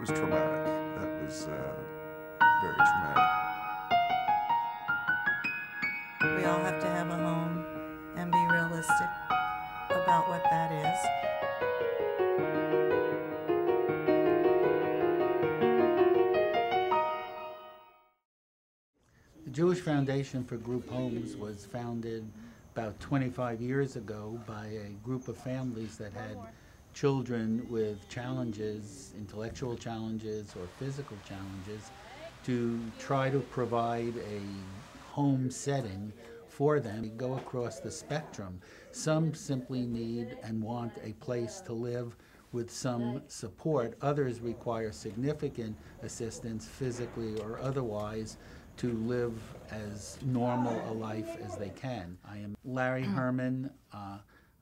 was traumatic. That was very traumatic. We all have to have a home and be realistic about what that is. The Jewish Foundation for Group Homes was founded about 25 years ago by a group of families that had children with challenges, intellectual challenges or physical challenges, to try to provide a home setting for them. We go across the spectrum. Some simply need and want a place to live with some support. Others require significant assistance, physically or otherwise, to live as normal a life as they can. I am Larry Herman.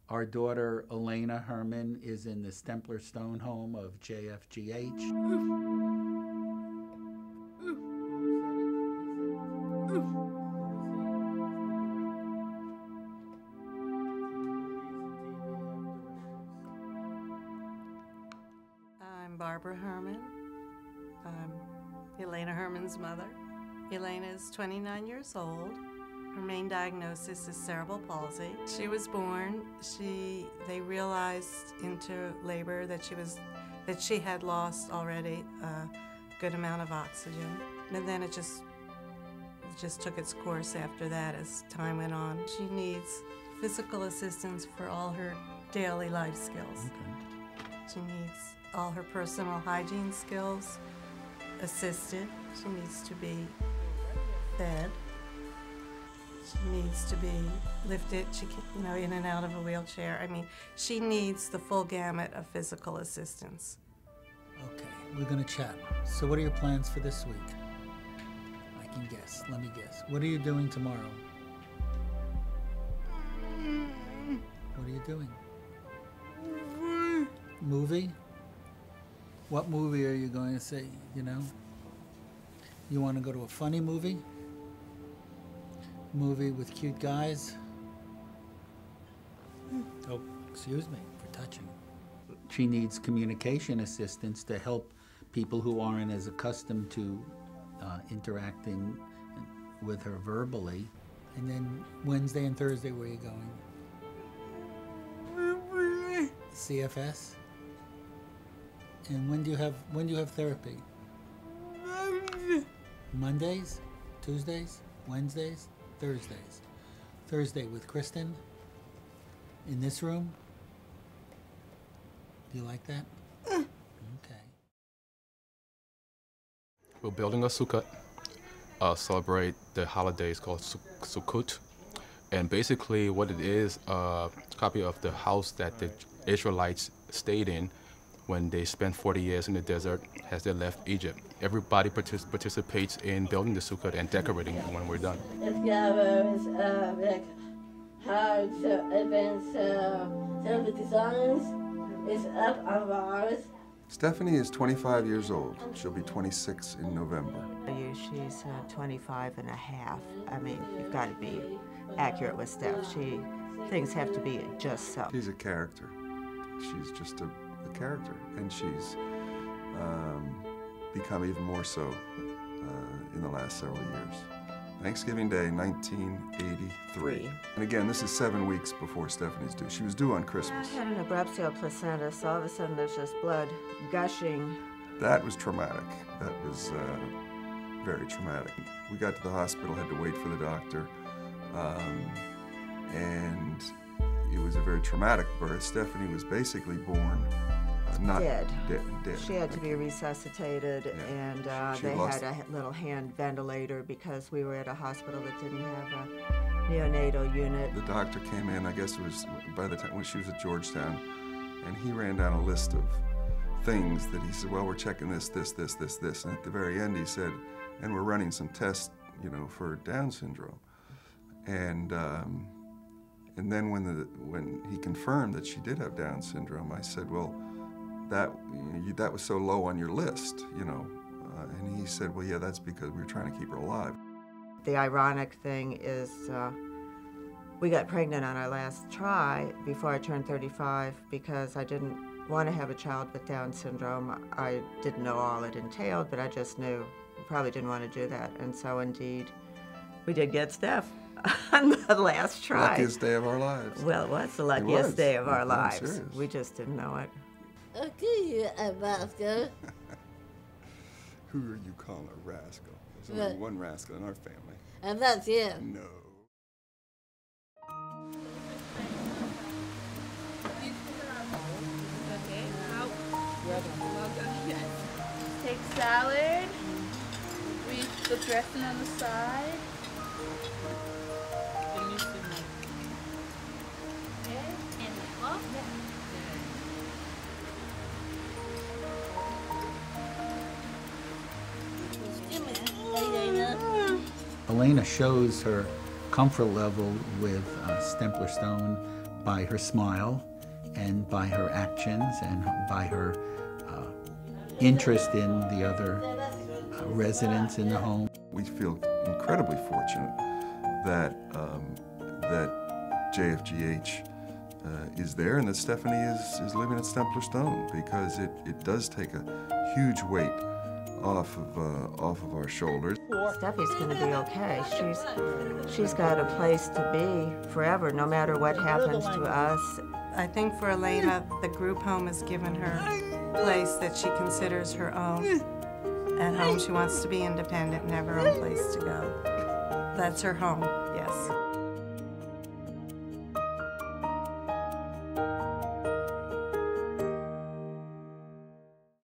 Our daughter, Elena Herman, is in the Stempler Stone home of JFGH. I'm Barbara Herman. I'm Elena Herman's mother. Elena is 29 years old. Her main diagnosis is cerebral palsy. She was born, they realized into labor that she had lost already a good amount of oxygen. And then it just took its course after that as time went on. She needs physical assistance for all her daily life skills. Okay. She needs all her personal hygiene skills assisted. She needs to be fed. She needs to be lifted, she can, in and out of a wheelchair. I mean, she needs the full gamut of physical assistance. Okay, we're gonna chat. So what are your plans for this week? I can guess, let me guess. What are you doing tomorrow? What are you doing? Movie? What movie are you going to see, You want to go to a funny movie? Movie with cute guys? Oh, excuse me for touching. She needs communication assistance to help people who aren't as accustomed to interacting with her verbally. And then Wednesday and Thursday, where are you going? CFS? And when do you have therapy? Mondays? Tuesdays? Wednesdays? Thursdays. Thursday with Kristen in this room. Do you like that? Okay. We're building a sukkah, celebrate the holidays called Sukkot. And basically what it is, a copy of the house that the Israelites stayed in when they spent 40 years in the desert as they left Egypt. Everybody participates in building the sukkah and decorating it when we're done. It gathers like how to advance the designs is up of ours. Stephanie is 25 years old. She'll be 26 in November. She's 25 and a half. I mean, you've got to be accurate with Steph. Things have to be just so. She's a character. She's just a character, and she's become even more so in the last several years. Thanksgiving Day, 1983. And again, this is 7 weeks before Stephanie's due. She was due on Christmas. I had an abruptio placenta, so all of a sudden there's just blood gushing. That was traumatic. That was very traumatic. We got to the hospital, had to wait for the doctor, and it was a very traumatic birth. Stephanie was basically born not dead. She had to be resuscitated, and they had a little hand ventilator because we were at a hospital that didn't have a neonatal unit. The doctor came in, I guess it was by the time when she was at Georgetown, and he ran down a list of things that he said, well, we're checking this. And at the very end he said, and we're running some tests, for Down syndrome. And then when he confirmed that she did have Down syndrome, I said, well, that was so low on your list, and he said, well, yeah, that's because we were trying to keep her alive. The ironic thing is we got pregnant on our last try before I turned 35 because I didn't want to have a child with Down syndrome. I didn't know all it entailed, but I just knew I probably didn't want to do that. And so indeed, we did get Steph on the last try. Luckiest day of our lives. Well, it was the luckiest day of our I'm lives. serious. We just didn't know it. Okay, rascal. Who are you calling a rascal? There's only one rascal in our family. And that's you. No. Take salad with the dressing on the side. Elena shows her comfort level with Stempler Stone by her smile and by her actions and by her interest in the other residents in the home. We feel incredibly fortunate that that JFGH is there and that Stephanie is living at Stempler Stone, because it does take a huge weight off of our shoulders. Steffi's going to be okay. She's got a place to be forever, no matter what happens to us. I think for Elena, the group home has given her a place that she considers her own. At home, she wants to be independent and have her own place to go. That's her home, yes.